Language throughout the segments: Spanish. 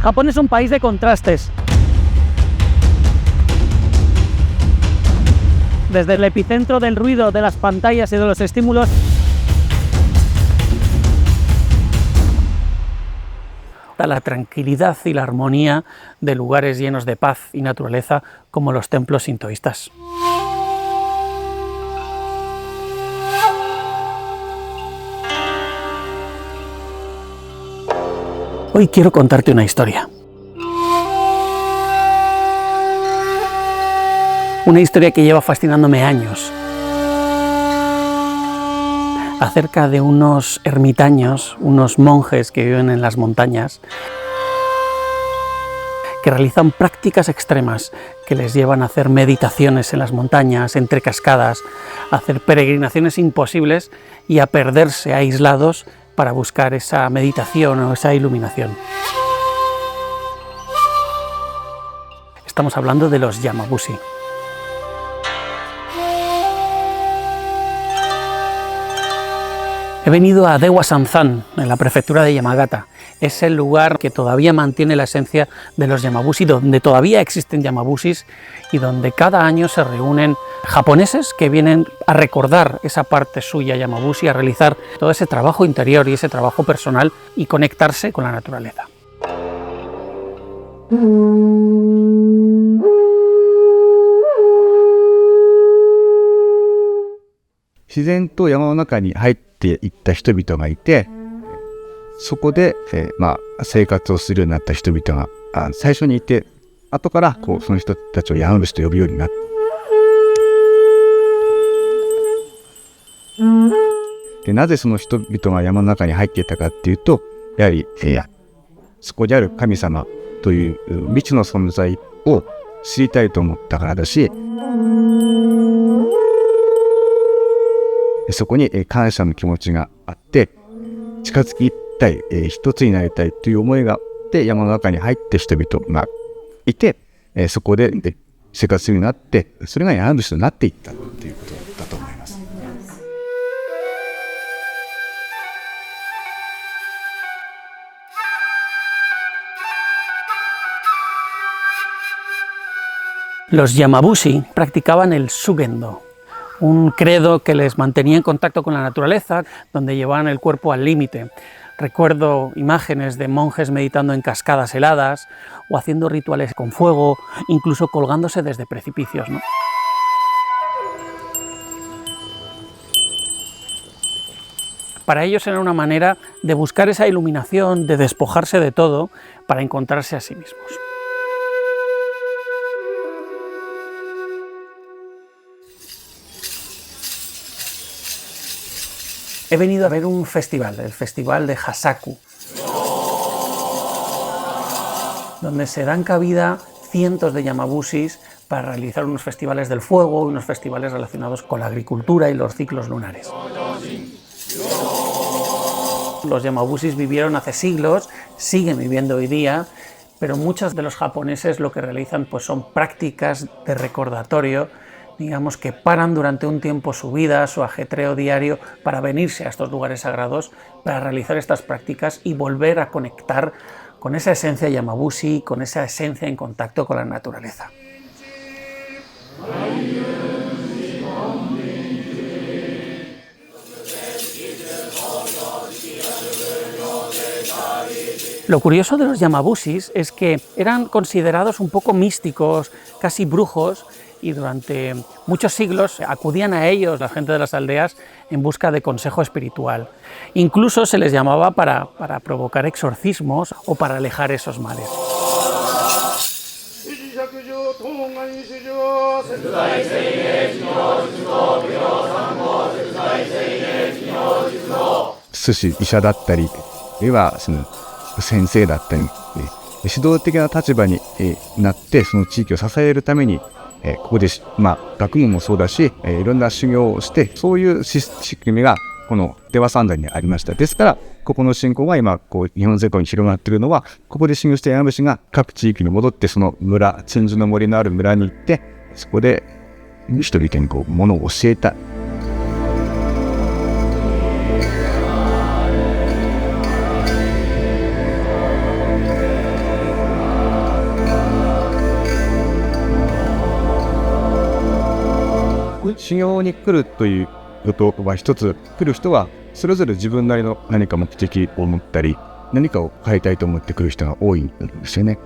Japón es un país de contrastes. Desde el epicentro del ruido, de las pantallas y de los estímulos, a la tranquilidad y la armonía de lugares llenos de paz y naturaleza como los templos sintoístas. Hoy quiero contarte una historia. Una historia que lleva fascinándome años. Acerca de unos ermitaños, unos monjes que viven en las montañas, que realizan prácticas extremas que les llevan a hacer meditaciones en las montañas, entre cascadas, a hacer peregrinaciones imposibles y a perderse aislados para buscar esa meditación o esa iluminación. Estamos hablando de los Yamabushi. He venido a Dewa-Sanzan, en la prefectura de Yamagata. Es el lugar que todavía mantiene la esencia de los Yamabushi, donde todavía existen Yamabushis y donde cada año se reúnen japoneses que vienen a recordar esa parte suya Yamabushi, a realizar todo ese trabajo interior y ese trabajo personal y conectarse con la naturaleza. 自然と山の中に入っていった人々がいて、そこで、生活をするようになった人々が最初にいて、後からその人たちを山伏と呼ぶようになった。でなぜその人々が山の中に入っていったかっていうと、やはり、そこにある神様という未知の存在を知りたいと思ったからだし、そこに感謝の気持ちがあって、近づきたい、一つになりたいという思いがあって山の中に入って人々がいて、そこで生活するようになって、それが山伏となっていったということだと思います。Los Yamabushi practicaban el Shugendo, un credo que les mantenía en contacto con la naturaleza, donde llevaban el cuerpo al límite. Recuerdo imágenes de monjes meditando en cascadas heladas o haciendo rituales con fuego, incluso colgándose desde precipicios, ¿no? Para ellos era una manera de buscar esa iluminación, de despojarse de todo para encontrarse a sí mismos. He venido a ver un festival, el festival de Hasaku, donde se dan cabida cientos de Yamabushis para realizar unos festivales del fuego, unos festivales relacionados con la agricultura y los ciclos lunares. Los Yamabushis vivieron hace siglos, siguen viviendo hoy día, pero muchos de los japoneses lo que realizan pues son prácticas de recordatorio, digamos que paran durante un tiempo su vida, su ajetreo diario, para venirse a estos lugares sagrados, para realizar estas prácticas y volver a conectar con esa esencia Yamabushi, con esa esencia en contacto con la naturaleza. Lo curioso de los Yamabushis es que eran considerados un poco místicos, casi brujos, y durante muchos siglos acudían a ellos la gente de las aldeas en busca de consejo espiritual. Incluso se les llamaba para provocar exorcismos o para alejar esos males. Sushi 医者だったり、ではその先生だったり、指導的な立場になってその地域を支えるために、ここで学問もそうだし、いろんな修行をして、そういう仕組みがこの出羽三山にありました。ですからここの信仰が今日本全国に広がっているのは、ここで修行した山伏が各地域に戻って、その村、鎮守の森のある村に行って、そこで人々に物を教えた。修行に来るということは一つ、来る人はそれぞれ自分なりの何か目的を持ったり、何かを変えたいと思って来る人が多いんですよね。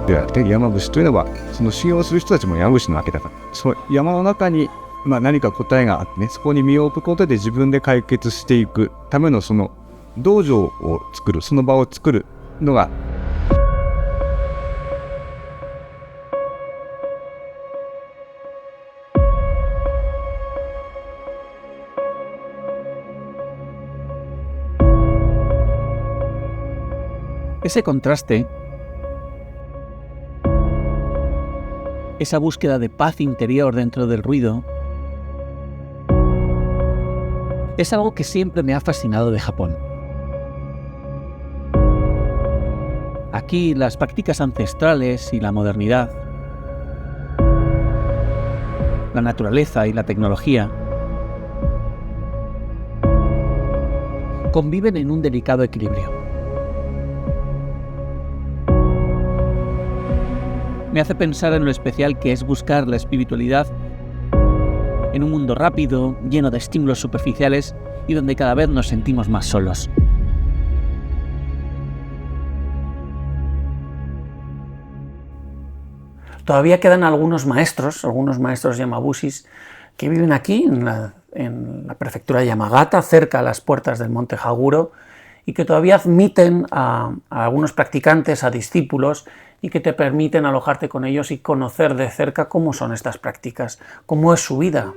であって山伏というのはその修行をする人たちも山伏なわけだから、その山の中に何か答えがあってね、そこに身を置くことで自分で解決していくためのその道場を作る、その場を作るのがEse contraste, esa búsqueda de paz interior dentro del ruido, es algo que siempre me ha fascinado de Japón. Aquí las prácticas ancestrales y la modernidad, la naturaleza y la tecnología conviven en un delicado equilibrio. Me hace pensar en lo especial que es buscar la espiritualidad en un mundo rápido, lleno de estímulos superficiales y donde cada vez nos sentimos más solos. Todavía quedan algunos maestros yamabushis, que viven aquí, en la prefectura de Yamagata, cerca a las puertas del monte Haguro, y que todavía admiten a algunos practicantes, a discípulos, y que te permiten alojarte con ellos y conocer de cerca cómo son estas prácticas, cómo es su vida.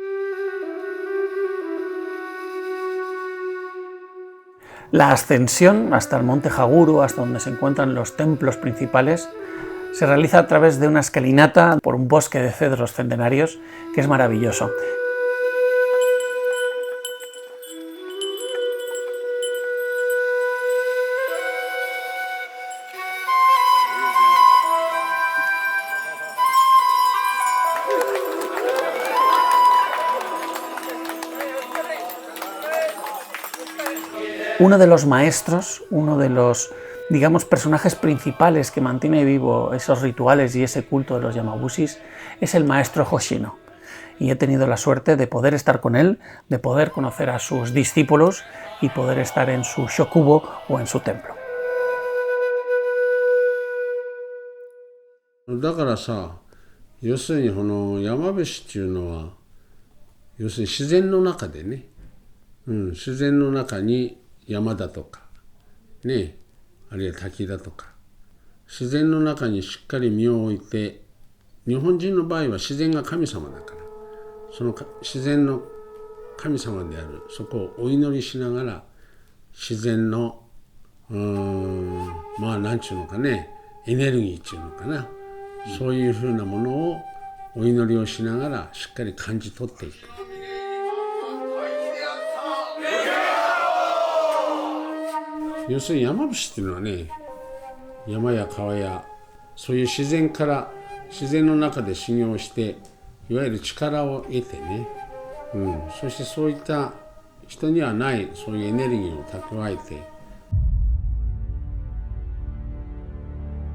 La ascensión hasta el monte Haguro, hasta donde se encuentran los templos principales, se realiza a través de una escalinata por un bosque de cedros centenarios que es maravilloso. Uno de los maestros, uno de los, personajes principales que mantiene vivo esos rituales y ese culto de los yamabushis es el maestro Hoshino. Y he tenido la suerte de poder estar con él, de poder conocer a sus discípulos y poder estar en su shokubo o en su templo. だからさ、要するにこの山伏っていうのは、要するに自然の中でね、自然の中に山だとか、ね、あるいは滝だとか、自然の中にしっかり身を置いて、日本人の場合は自然が神様だから、その自然の神様である、そこをお祈りしながら、自然の、なんちゅうのかね、エネルギーっていうのかな、そういうふうなものをお祈りをしながらしっかり感じ取っていく。要するに山伏っていうのはね、山や川やそういう自然から自然の中で修行していわゆる力を得てね、そしてそういった人にはないそういうエネルギーを蓄えて。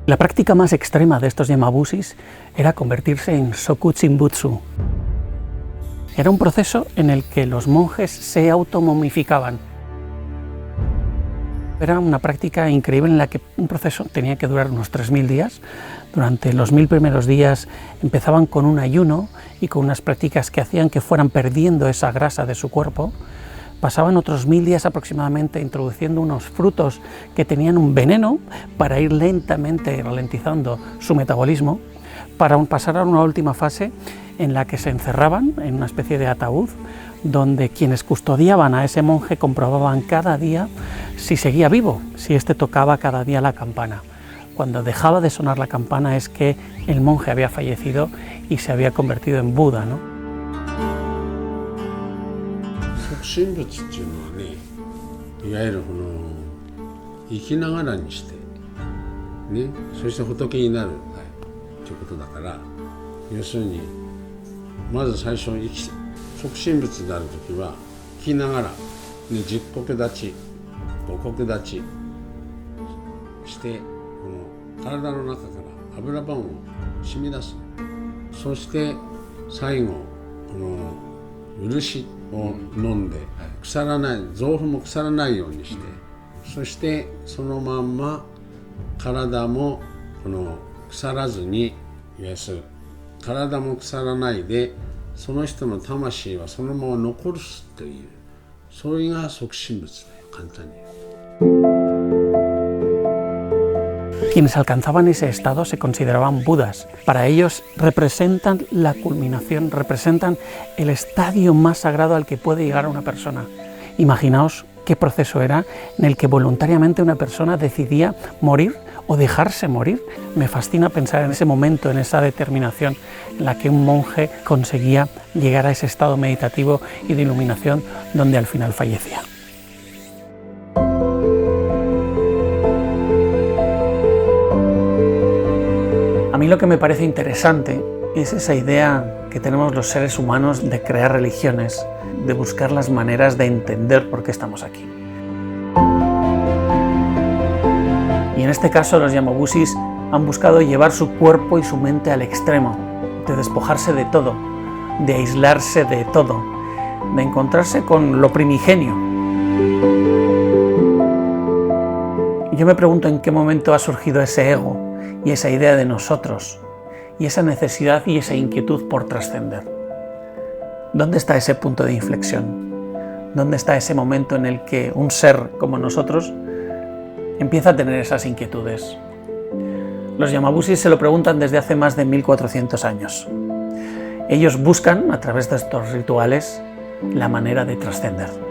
La práctica más extrema de estos yamabushis era convertirse en Sokuchimbutsu. Era un proceso en el que los monjes se automomificaban. Era una práctica increíble en la que un proceso tenía que durar unos 3000 días. Durante los 1000 primeros días empezaban con un ayuno y con unas prácticas que hacían que fueran perdiendo esa grasa de su cuerpo. Pasaban otros 1000 días aproximadamente introduciendo unos frutos que tenían un veneno para ir lentamente ralentizando su metabolismo, para pasar a una última fase en la que se encerraban en una especie de ataúd, donde quienes custodiaban a ese monje comprobaban cada día si seguía vivo, si éste tocaba cada día la campana. Cuando dejaba de sonar la campana es que el monje había fallecido y se había convertido en Buda, ¿no? 即身仏っていうのはね、いわゆるこの生きながらにしてね、そして仏になるということだから、要するにまず最初即身仏であるときは生きながら、十国立ち五国立ちしてこの体の中から油分を染み出す。そして最後この漆を飲んで腐らない、臓腑も腐らないようにして、そしてそのまんま体もこの腐らずに、いわゆる体も腐らないでその人の魂はそのまま残るという、それが即身仏だよ、簡単に言う。Quienes alcanzaban ese estado se consideraban Budas. Para ellos representan la culminación, representan el estadio más sagrado al que puede llegar una persona. Imaginaos qué proceso era en el que voluntariamente una persona decidía morir o dejarse morir. Me fascina pensar en ese momento, en esa determinación en la que un monje conseguía llegar a ese estado meditativo y de iluminación donde al final fallecía. A mí lo que me parece interesante es esa idea que tenemos los seres humanos de crear religiones, de buscar las maneras de entender por qué estamos aquí. Y en este caso los Yamabushis han buscado llevar su cuerpo y su mente al extremo, de despojarse de todo, de aislarse de todo, de encontrarse con lo primigenio. Y yo me pregunto en qué momento ha surgido ese ego y esa idea de nosotros, y esa necesidad y esa inquietud por trascender. ¿Dónde está ese punto de inflexión? ¿Dónde está ese momento en el que un ser como nosotros empieza a tener esas inquietudes? Los Yamabushis se lo preguntan desde hace más de 1400 años. Ellos buscan, a través de estos rituales, la manera de trascender.